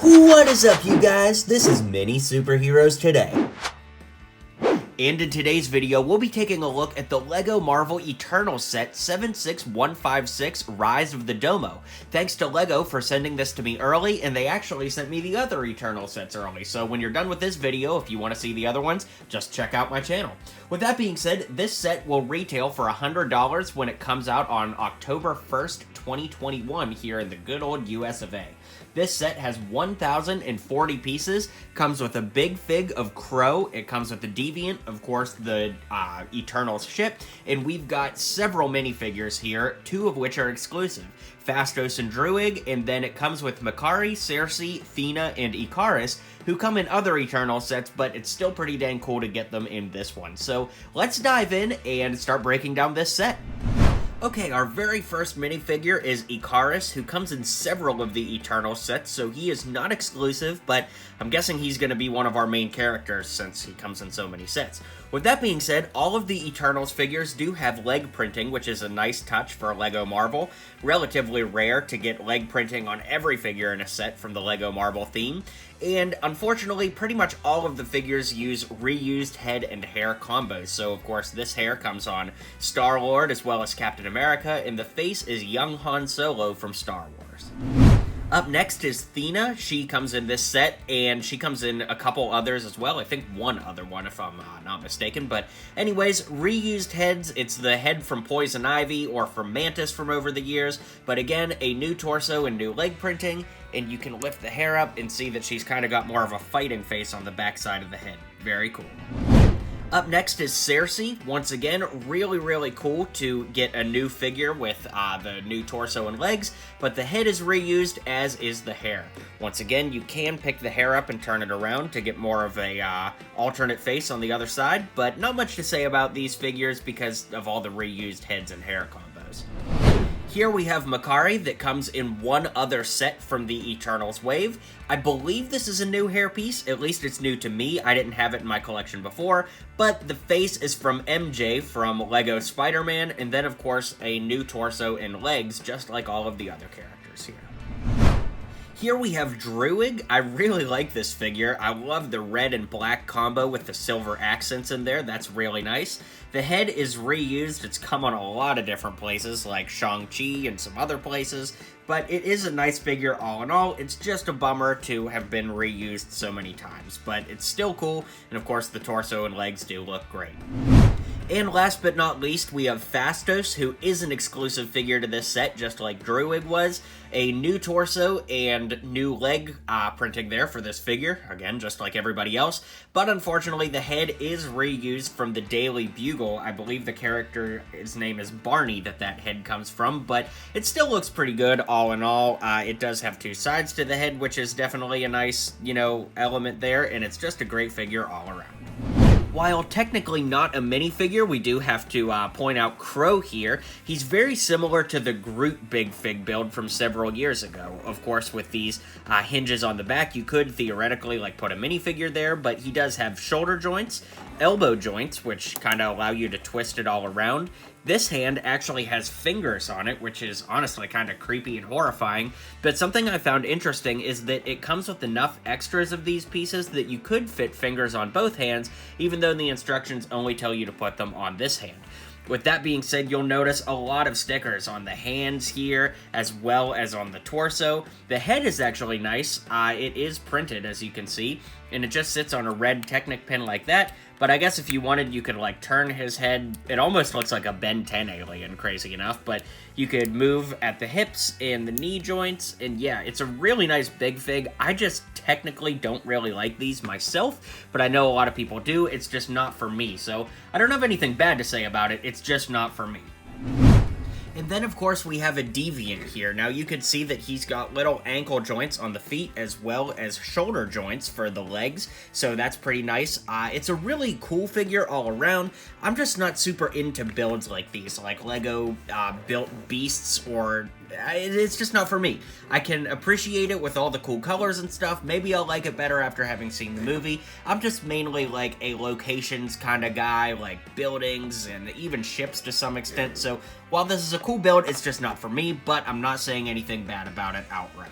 What is up, you guys? This is MiniSuperHeroes Today. And in today's video, we'll be taking a look at the LEGO Marvel Eternals set 76156 Rise of the Domo. Thanks to LEGO for sending this to me early, and they actually sent me the other Eternals sets early, so when you're done with this video, if you want to see the other ones, just check out my channel. With that being said, this set will retail for $100 when it comes out on October 1st, 2021 here in the good old US of A. This set has 1,040 pieces, comes with a big fig of Crow, it comes with the Deviant, of course the Eternals ship, and we've got several minifigures here, two of which are exclusive. Fastos and Druid, and then it comes with Makari, Cersei, Thina, and Icarus, who come in other Eternal sets, but it's still pretty dang cool to get them in this one. So let's dive in and start breaking down this set. Okay, our very first minifigure is Icarus, who comes in several of the Eternal sets, so he is not exclusive, but I'm guessing he's going to be one of our main characters since he comes in so many sets. With that being said, all of the Eternals figures do have leg printing, which is a nice touch for LEGO Marvel. Relatively rare to get leg printing on every figure in a set from the LEGO Marvel theme. And unfortunately, pretty much all of the figures use reused head and hair combos. So of course, this hair comes on Star-Lord as well as Captain America, and the face is young Han Solo from Star Wars. Up next is Thina. She comes in this set, and she comes in a couple others as well. I think one other one, if I'm not mistaken. But anyways, reused heads. It's the head from Poison Ivy or from Mantis from over the years. But again, a new torso and new leg printing, and you can lift the hair up and see that she's kind of got more of a fighting face on the backside of the head. Very cool. Up next is Cersei. Once again, really cool to get a new figure with the new torso and legs, but the head is reused, as is the hair. Once again, you can pick the hair up and turn it around to get more of a alternate face on the other side, but not much to say about these figures because of all the reused heads and hair combos. Here we have Makari that comes in one other set from the Eternals wave. I believe this is a new hairpiece, at least it's new to me. I didn't have it in my collection before, but the face is from MJ from LEGO Spider-Man, and then of course a new torso and legs, just like all of the other characters here. Here we have Druid. I really like this figure. I love the red and black combo with the silver accents in there. That's really nice. The head is reused. It's come on a lot of different places, like Shang-Chi and some other places, but it is a nice figure all in all. It's just a bummer to have been reused so many times, but it's still cool, and of course the torso and legs do look great. And last but not least, we have Fastos, who is an exclusive figure to this set, just like Druid was. A new torso and new leg printing there for this figure, again, just like everybody else. But unfortunately, the head is reused from the Daily Bugle. I believe the character, his name is Barney, that head comes from, but it still looks pretty good all in all. It does have two sides to the head, which is definitely a nice, element there, and it's just a great figure all around. While technically not a minifigure, we do have to point out Crow here. He's very similar to the Groot Big Fig build from several years ago. Of course, with these hinges on the back, you could theoretically put a minifigure there, but he does have shoulder joints, elbow joints, which kind of allow you to twist it all around. This hand actually has fingers on it, which is honestly kind of creepy and horrifying, but something I found interesting is that it comes with enough extras of these pieces that you could fit fingers on both hands, even though the instructions only tell you to put them on this hand. With that being said, you'll notice a lot of stickers on the hands here, as well as on the torso. The head is actually nice. It is printed, as you can see, and it just sits on a red Technic pin like that. But I guess if you wanted, you could, turn his head. It almost looks like a Ben 10 alien, crazy enough. But you could move at the hips and the knee joints. And yeah, it's a really nice big fig. I just technically don't really like these myself, but I know a lot of people do. It's just not for me. So I don't have anything bad to say about it. It's just not for me. And then, of course, we have a Deviant here. Now, you can see that he's got little ankle joints on the feet as well as shoulder joints for the legs, so that's pretty nice. It's a really cool figure all around. I'm just not super into builds like these, like LEGO built beasts, or it's just not for me. I can appreciate it with all the cool colors and stuff. Maybe I'll like it better after having seen the movie. I'm just mainly like a locations kind of guy, like buildings and even ships to some extent. So while this is a cool build, it's just not for me, but I'm not saying anything bad about it outright.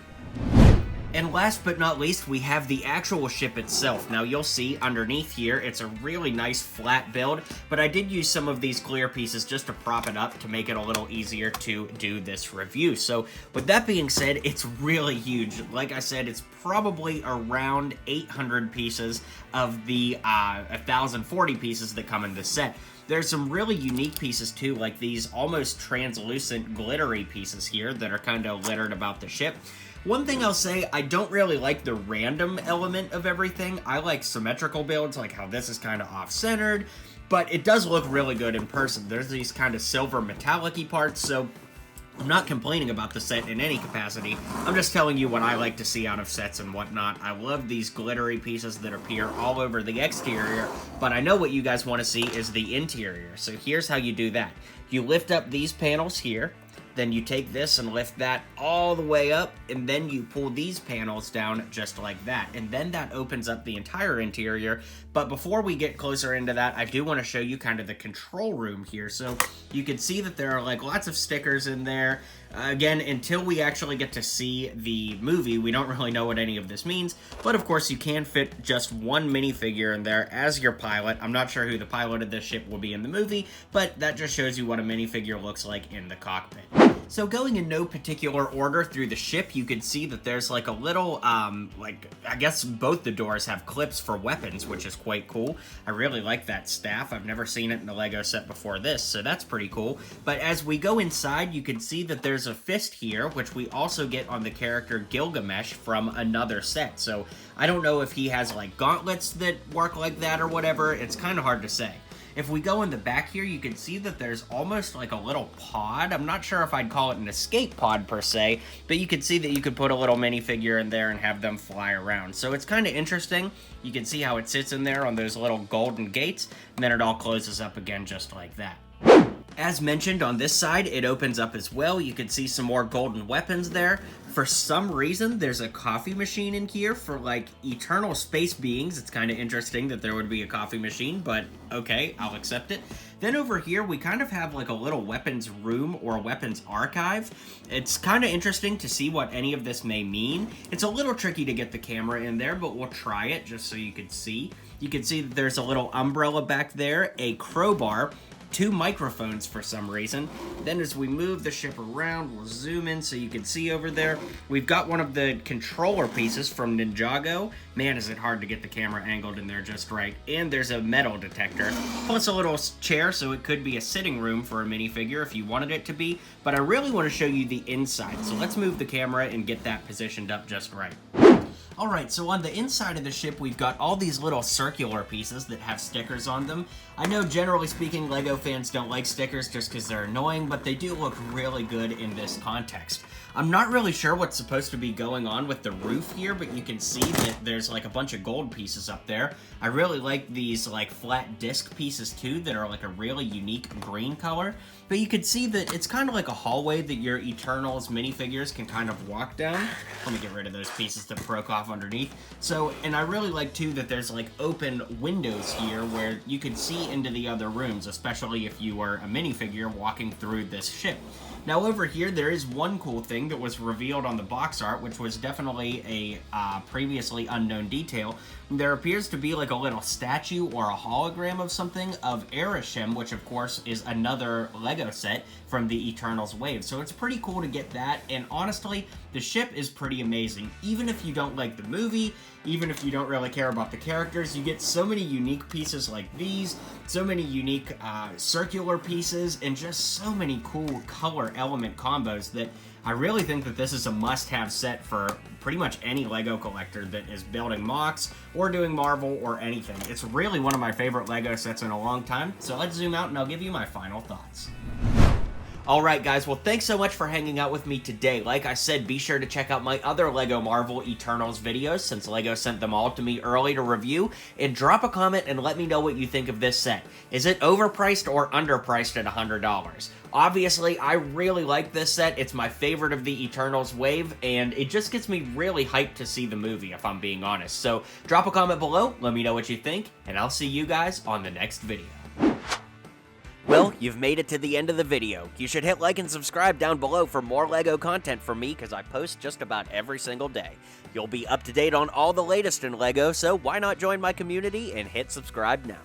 And last but not least, we have the actual ship itself. Now you'll see underneath here, it's a really nice flat build, but I did use some of these clear pieces just to prop it up to make it a little easier to do this review. So with that being said, it's really huge. Like I said, it's probably around 800 pieces of the 1,040 pieces that come in this set. There's some really unique pieces too, like these almost translucent glittery pieces here that are kind of littered about the ship. One thing I'll say, I don't really like the random element of everything. I like symmetrical builds, like how this is kind of off-centered, but it does look really good in person. There's these kind of silver metallic-y parts, so I'm not complaining about the set in any capacity. I'm just telling you what I like to see out of sets and whatnot. I love these glittery pieces that appear all over the exterior, but I know what you guys want to see is the interior. So here's how you do that. You lift up these panels here, then you take this and lift that all the way up, and then you pull these panels down just like that. And then that opens up the entire interior. But before we get closer into that, I do want to show you kind of the control room here. So you can see that there are like lots of stickers in there. Again, until we actually get to see the movie, we don't really know what any of this means. But of course, you can fit just one minifigure in there as your pilot. I'm not sure who the pilot of this ship will be in the movie, but that just shows you what a minifigure looks like in the cockpit. So going in no particular order through the ship, you can see that there's like a little, like, I guess both the doors have clips for weapons, which is quite cool. I really like that staff. I've never seen it in a Lego set before this, so that's pretty cool. But as we go inside, you can see that there's a fist here, which we also get on the character Gilgamesh from another set. So I don't know if he has like gauntlets that work like that or whatever. It's kind of hard to say. If we go in the back here, you can see that there's almost like a little pod. I'm not sure if I'd call it an escape pod per se, but you can see that you could put a little minifigure in there and have them fly around. So it's kind of interesting. You can see how it sits in there on those little golden gates, and then it all closes up again just like that. As mentioned, on this side, it opens up as well. You can see some more golden weapons there. For some reason, there's a coffee machine in here for, like, eternal space beings. It's kind of interesting that there would be a coffee machine, but okay, I'll accept it. Then over here, we kind of have, like, a little weapons room or weapons archive. It's kind of interesting to see what any of this may mean. It's a little tricky to get the camera in there, but we'll try it just so you can see. You can see that there's a little umbrella back there, a crowbar, 2 microphones for some reason. Then as we move the ship around, we'll zoom in so you can see over there. We've got one of the controller pieces from Ninjago. Man, is it hard to get the camera angled in there just right. And there's a metal detector, plus a little chair, so it could be a sitting room for a minifigure if you wanted it to be. But I really want to show you the inside, so let's move the camera and get that positioned up just right. Alright, so on the inside of the ship, we've got all these little circular pieces that have stickers on them. I know, generally speaking, LEGO fans don't like stickers just because they're annoying, but they do look really good in this context. I'm not really sure what's supposed to be going on with the roof here, but you can see that there's like a bunch of gold pieces up there. I really like these like flat disc pieces too that are like a really unique green color. But you can see that it's kind of like a hallway that your Eternals minifigures can kind of walk down. Let me get rid of those pieces that broke off underneath. So, and I really like too that there's like open windows here where you can see into the other rooms, especially if you were a minifigure walking through this ship. Now over here, there is one cool thing that was revealed on the box art, which was definitely a previously unknown detail. There appears to be like a little statue or a hologram of something of Arishem, which of course is another LEGO set from the Eternals wave. So it's pretty cool to get that, and honestly, the ship is pretty amazing. Even if you don't like the movie, even if you don't really care about the characters, you get so many unique pieces like these, so many unique circular pieces, and just so many cool color element combos that I really think that this is a must-have set for pretty much any LEGO collector that is building MOCs or doing Marvel or anything. It's really one of my favorite LEGO sets in a long time, so let's zoom out and I'll give you my final thoughts. Alright guys, well thanks so much for hanging out with me today. Like I said, be sure to check out my other LEGO Marvel Eternals videos since LEGO sent them all to me early to review, and drop a comment and let me know what you think of this set. Is it overpriced or underpriced at $100? Obviously, I really like this set. It's my favorite of the Eternals wave, and it just gets me really hyped to see the movie, if I'm being honest. So drop a comment below, let me know what you think, and I'll see you guys on the next video. Well, you've made it to the end of the video. You should hit like and subscribe down below for more LEGO content from me, because I post just about every single day. You'll be up to date on all the latest in LEGO, so why not join my community and hit subscribe now.